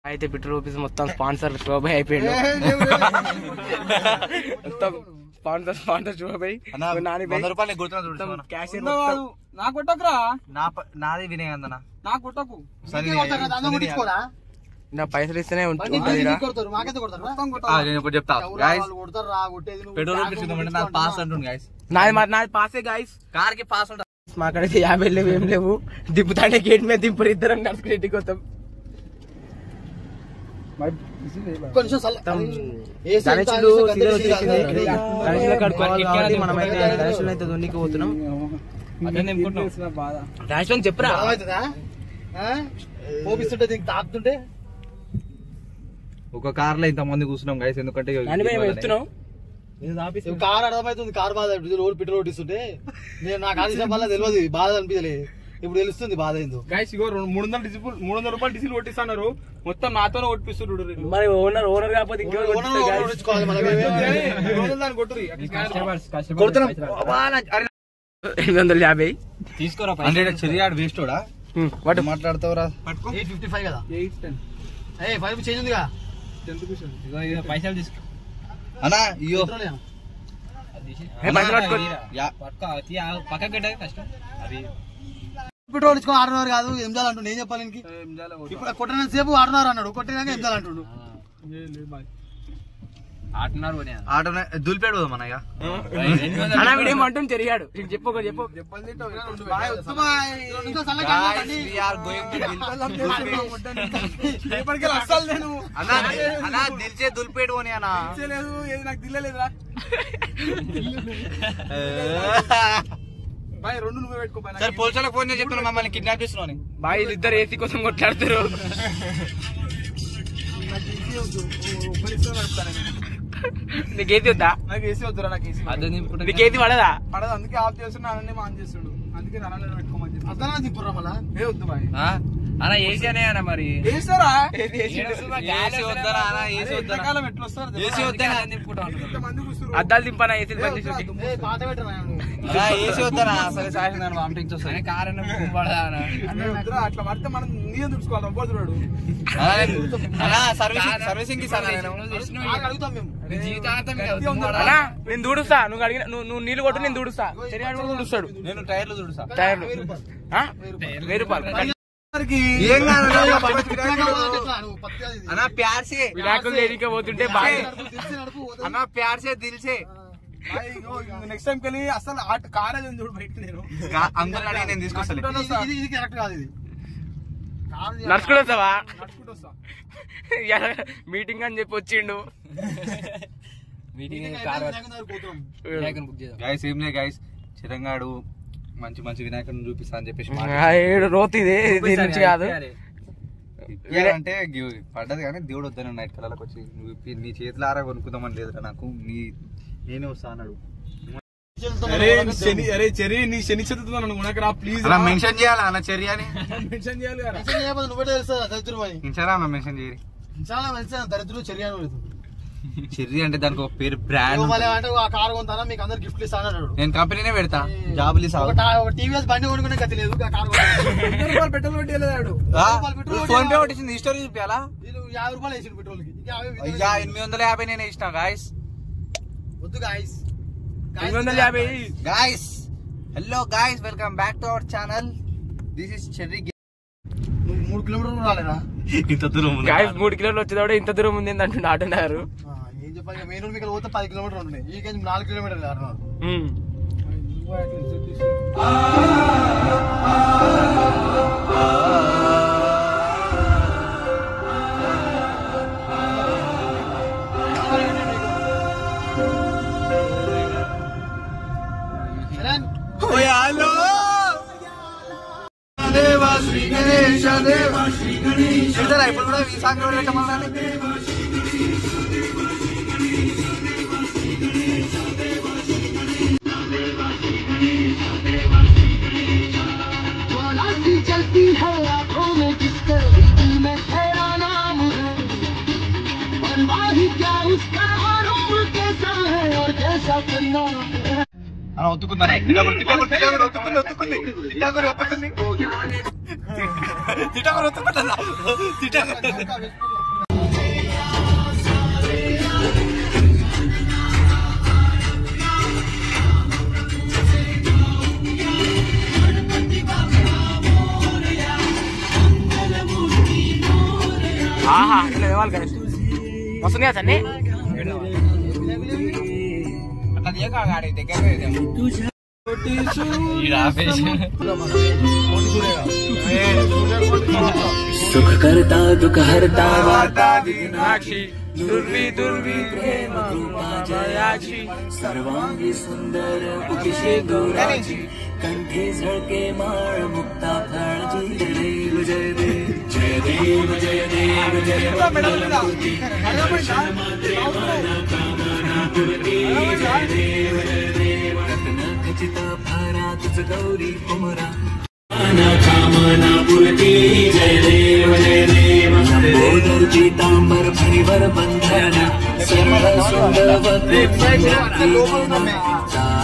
అయితే bit rupees మొత్తం sponsor శోభ అయిపోయింది. మొత్తం స్పాన్సర్ శోభ నాది వినయ్ నా పైసలు ఇస్తేనే ఉంటుంది. నాది పాసే గాయస్, కార్ కి పాస్ ఉంటుంది. మాకైతే 50 లేవు ఏం లేవు. దింపుతానే గేట్ మీద దింపరు, ఇద్దరం నడుచుకుని ఇంటికి వస్తాం. మనమైతే దొన్నికి పోతున్నాం. చెప్పరా తాపుతుంటే ఒక కార్ లో ఇంత మంది కూర్చున్నాం గైస్. ఎందుకంటే కార్ అర్థమవుతుంది, కార్ బాధ పెట్రోల్ కొట్టిస్తుంటే నేను నాకు ఆదేశం వల్ల తెలియదు, బాధ అనిపించలేదు. ఇప్పుడు తెలుస్తుంది బాధ ఏందో. గైస్ ఇగో 300 రూపాయలు డీజిల్ కొట్టిస్తున్నారు, మొత్తం నాతోనే కొట్టిస్తున్నారు. మరి ఓనర్ కాకపోతే ఇంకెవరు కొడుతున్నాం. 850 తీసుకోరా చెరియాడు వేస్ట్ వాటి మాట్లాడతావురా. 855 కదా, 5 చేంజ్ ఉందిగా. పైసలు తీసుకో అన్నా. అయ్యో పెట్రోల్ ఇచ్చుకో 600 కాదు, ఎంజాల్ అంటుండే. ఏం చెప్పాలి ఇప్పుడు? కొట్టిన సేపు 600 అన్నాడు, కొట్టినాక ఎంజాల్ అంటుండు. దులిపాడు మన అంటుంది చెరిగాడు. చెప్పు దిల్చే దులిపేడు అని అన్నా. నాకు దిల్లలేదురా. పోలీసులకు ఫోన్ చేసి చెప్తున్నా మమ్మల్ని కిడ్నాప్ చేస్తున్నాను. బాయ్ వీళ్ళిద్దరు ఏసీ కోసం కొట్లాడుతారు. నీకేసి వద్దా? నాకు ఏసీ వద్దురా. నాకు ఏసీ నీకేసి పడదా? పడదు, అందుకే ఆఫ్ చేస్తున్నా. అన్నీ ఆన్ చేస్తుడు, అందుకే నన్ను పెట్టుకోమని చెప్పి. అతనా తిప్పురా మళ్ళా. ఏ వద్దు బాయ్ అన్నా. ఏసీ అనే అన్న మరి ఏసారా? అద్దాలు దింపనా? AC AC వద్దనా? సరే సార్ నన్ను పంపించొస్తాను. అట్లా పడితే మనం నీళ్ళు తుడుచుకోవాలి. అవ్వదురాడు సర్వీసింగ్ కి అడుగుతాం మేము. నేను దూడుస్తా, నువ్వు అడిగిన నువ్వు నీళ్ళు కొట్టు, నేను దూడుస్తా. దూడుస్తాడు. నేను టైర్లు దూడుస్తా. టైర్లు 1000 రూపాయలు. విడాకులు లేనికే పోతుంటే బాయ్ అన్నా. ప్యార్ సే దిల్ సే. నెక్స్ట్ టైం కెళ్ళి అసలు కార్ ఏదని చూడు బయట. నేను అందరూ అడిగి నేను తీసుకొస్తాను. ఇది కరెక్ట్ కాదు. ఇది నడుచుకుంటూ వస్తావా? మీటింగ్ అని చెప్పి వచ్చిండు. గైస్ ఏం లే గైస్, చిరంగాడు మంచి మంచి వినాయకుడిని చూపిస్తా అని చెప్పేసి రోతి దీని నుంచి కాదు అంటే పడ్డది కానీ దేవుడు వద్దాను. నైట్ కళ్ళకి వచ్చి నువ్వు నీ చేతులు ఆరా కొనుక్కుందామని లేదురా నాకు, నేనే వస్తా అన్నాడు. చెరి నీ శని చదువుతున్నాను ప్లీజ్ మెన్షన్ చేయాలా అన్న? చెరి అని మెన్షన్ చేయాలి. నువ్వే తెలుస్తా దరిద్రం అని. మెన్షన్ చేయరు. దరిద్రం చెరి అని. చెర్రీ అంటే దానికి ఒక పేరు, బ్రాండ్. కార్ కొంటారా మీకు అందరు గిఫ్ట్ ఇస్తాను. నేను కంపెనీనే పెడతా, జాబులు టీవీఎస్ బండి కొనుక్కునే గతి లేదు. పెట్రోల్ పెట్టలేదు, ఫోన్ పే కొట్టించింది. ఈ స్టోరీ చూపించాలా? 50 రూపాయలు వేసిండు పెట్రోల్ కి. 850 నేనే ఇష్టం గాయస్. వద్దు guys, 850 guys. Hello guys, welcome back to our channel. This is cherry. 3 కిలోమీటర్లు రాలేదా? ఇంత దూరం 3 కిలోమీటర్లు వచ్చేదాడు. ఇంత దూరం ఉంది అంటుండే ఆటోన్నారు. ఏం చెప్పాలి, మెయిన్ రోడ్ మీకు పోతే 10 కిలోమీటర్లు ఉంటున్నాయి. ఈ కేజీ 4 కిలోమీటర్లు అన్నారు. ఇప్పుడు కూడా ఈ సాంగ్ పెట్టమన్నాను. అలా ఒత్తుకుందా? ఆహా ఇట్లా తేవాలి గణేష్ వస్తుంది కదా అన్నీ सुख करता दुख हरता वार्ता दुर्वी दुर्वी प्रेम रूपायाक्षी सर्वांगी सुंदर उकिशे गौराजी कंठे झळके माळ मुक्ता फळजी जय देव जय देव जय देव जय देव जय देव रत्न खचित भारा तुझ गौरी कुमरा कामना पुरती जय देव जय देव लंबोदर पीतांबर फणिवर बंधन सुंदर सुंदर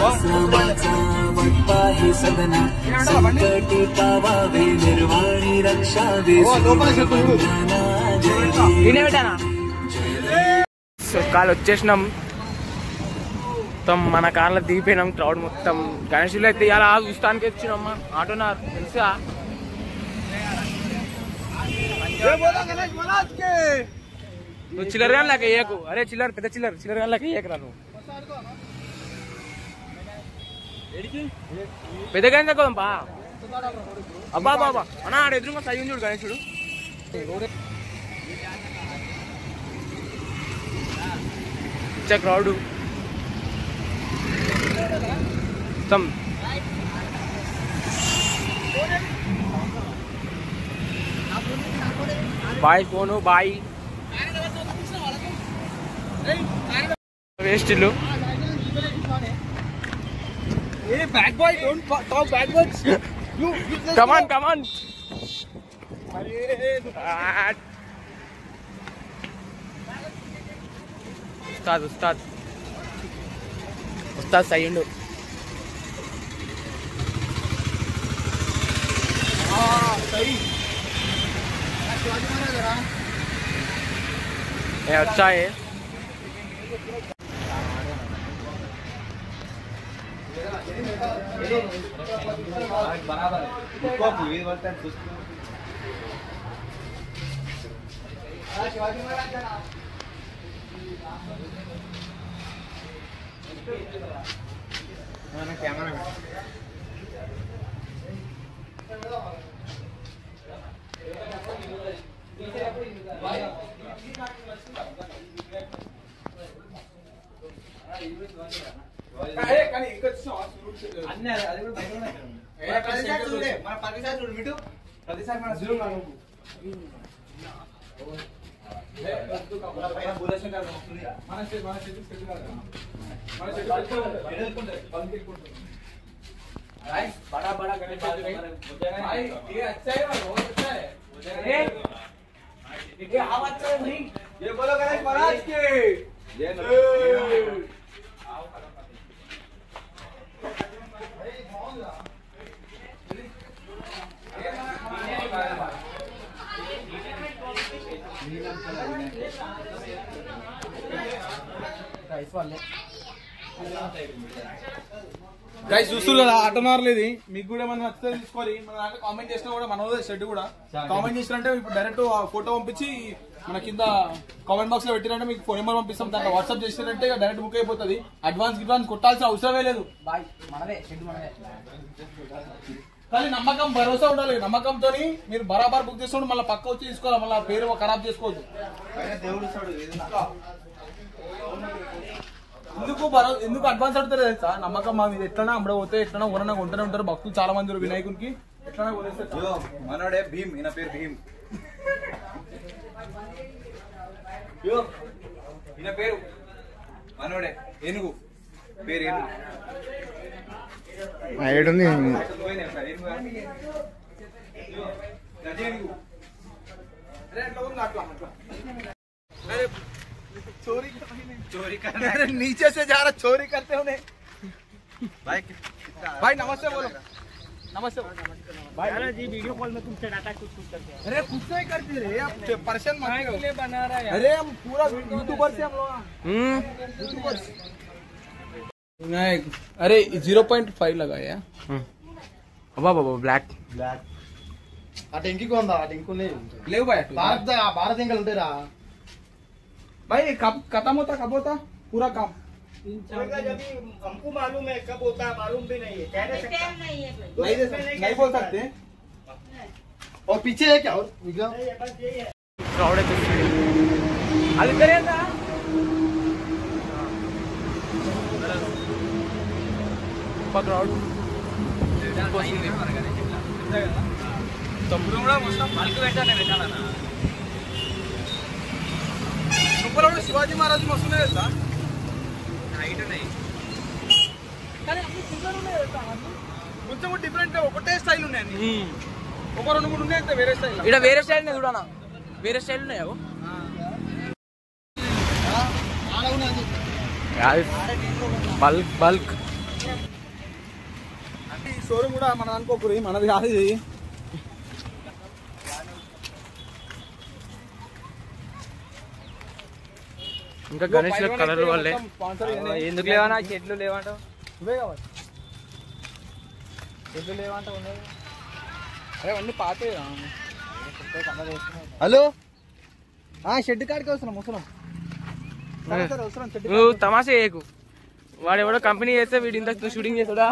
वक्ताश्रमाचा वट्टा हे सदना संकटी पावावे निर्वाणी रक्षावे కాలు వచ్చేసినాం మొత్తం మన కార్లో దిగిపోయినాం క్రౌడ్ మొత్తం గణేషులు అయితే ఇలా చూస్తానికి వచ్చినామ్మా ఆటోనార్ తెలుసా నువ్వు చిల్లర కానీ లేక వేయకు అరే చిల్లర పెద్ద చిల్లర కానీ లేక వేయకురా నువ్వు పెద్దగా తక్కువదంపా అబ్బా బాబా అన్నా ఆడ ఎదురుగా సై చూడు గణేశుడు క్రౌడ్ మొత్తం బాయ్ ఫోను బాయ్ వేస్ట్ ఇల్లు Bad boy, don't talk bad words. You come on. उस्ताद सही ఉండు सही ये अच्छा है बड़ा बड़ा गणेश भाई ये अच्छा है बहुत अच्छा है ये आवाज है भाई ये बोलो गणेश महाराज के గైస్ చూస్తారు కదా ఆటోనార్లేదు మీకు కూడా ఏమైనా నచ్చితే తీసుకోవాలి మన దాంట్లో కామెంట్ చేసినా కూడా మన షెడ్ కూడా కామెంట్ చేసినంటే ఇప్పుడు డైరెక్ట్ ఫోటో పంపించి మన కింద కామెంట్ బాక్స్ లో పెట్టినంటే మీకు ఫోన్ నెంబర్ పంపిస్తాం దాంట్లో వాట్సాప్ చేసినంటే డైరెక్ట్ బుక్ అయిపోతుంది అడ్వాన్స్ కొట్టాల్సిన అవసరమే లేదు కానీ నమ్మకం భరోసా ఉండాలి నమ్మకంతో మీరు బరాబర్ బుక్ చేసుకోండి మళ్ళీ పక్క వచ్చి తీసుకోవాలి మళ్ళీ పేరు ఖరాబ్ చేసుకోవద్దు ఎందుకు అడ్వాన్స్ అడుగుతారు తెలుసా నమ్మకం మా మీద ఎట్లా అమ్మడ పోతే ఎట్లా ఊరన్నా కొంటూనే ఉంటారు భక్తులు చాలా మంది వినాయకునికి ఎట్లా మనోడే భీమ్ ఈయన పేరు భీమ్ ఈయన పేరు మనోడే ఏనుగు పేరు ఏనుగు ఏడుంది चोरी करना नीचे से जा रहा चोरी करते होने भाई नमस्ते बोलो नमस्ते भाई जी वीडियो कॉल में तुमसे डाटा कुछ करते हैं अरे कुछ नहीं करते रे आप पर्सन लिए बना रहा है अरे हम पूरा यूट्यूबर से हम लोग यूट्यूबर अरे 0.5 लगाया बाबा ब्लैक అటు ఇంటికి ఉందా అటు ఇంకున్నాయి లేవు भाई భారత ఇంకా ఉంటాయిరా भाई कब खत्म होता कब होता पूरा काम हमको मालूम है कब होता है मालूम भी नहीं है नहीं बोल सकते और पीछे है क्या और विक्रम క్రౌడ్ అయితే అది తెలియదా క్రౌడ్ తమ్ముడు కూడా మొత్తం పలికి వెంటనే పెట్టాలన్నా సూపర్ కూడా శివాజీ మహారాజ్ వస్తున్నాయి కదా హైట్ ఉన్నాయి కానీ అన్ని సిమిలర్ ఉన్నాయి కదా కొంచెం డిఫరెంట్ ఒకటే స్టైల్ ఉన్నాయి అన్ని ఒక రెండు మూడు ఉన్నాయి అంటే వేరే స్టైల్ ఇక్కడ వేరే స్టైల్ ఉన్నాయి చూడనా వేరే స్టైల్ ఉన్నాయి బల్క్ బల్క్ అంటే ఈ షోరూమ్ కూడా మనది అనుకోకూరి మనది కాదు ఇది ఇంకా గణేష్ కలర్ వాళ్ళే ఎందుకు లేవనా చెట్లు లేవంటావు ఇవే కావాలి చెట్లు లేవంటావు ఉన్నాయి అరే అన్ని పాతే హలో షెడ్ కాడికి వస్తున్నాం వస్తున్నాం నువ్వు తమాషా చేయకు వాడు ఎవడో కంపెనీ చేస్తే వీడు ఇంత షూటింగ్ చేస్తాడా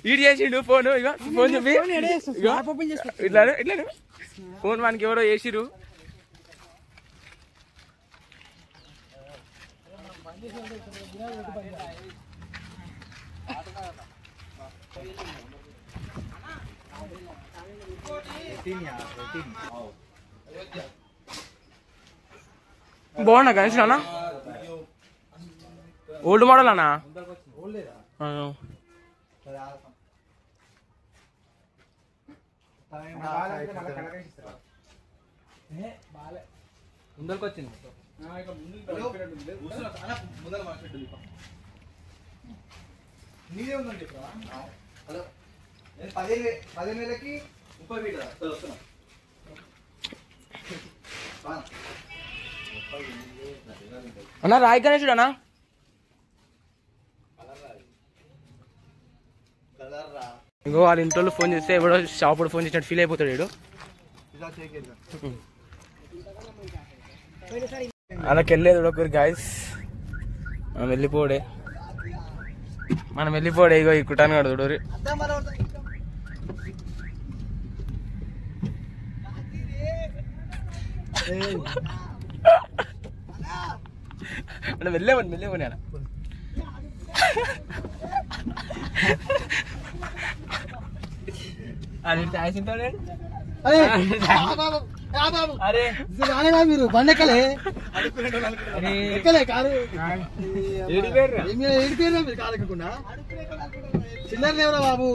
వీడు చేసిండు ఫోన్ ఇక ఫోన్ చెప్పి ఇట్లా ఇట్లా ఫోన్ వానికి ఎవరో చేసిరు బాగున్నా గణేష్ అన్న ఓల్డ్ మోడల్ అన్నా ముందరికి వచ్చింది నీదే ఉందని చెప్పరా హలో నేను 15,000కి 30 ఫీట్ వస్తున్నా అన్న రాయ్ గణేశుడు అన్నా ఇంకో వాళ్ళ ఇంట్లో ఫోన్ చేస్తే ఎవడో షాప్ ఫోన్ చేసినట్టు ఫీల్ అయిపోతాడు వీడు అలాకి వెళ్ళేది ఒకరు గాయస్ మనం వెళ్ళిపోడే ఇగో ఈ కుటాన్ని కడుగుడు అంటే వెళ్ళేవని అన్న అది తాగింటాడే అరే మీరు బండి ఎక్కలే ఎక్కలే కారు ఏడిపోయారు మీరు కారు ఎక్కకుండా చిల్లర లేవరా బాబు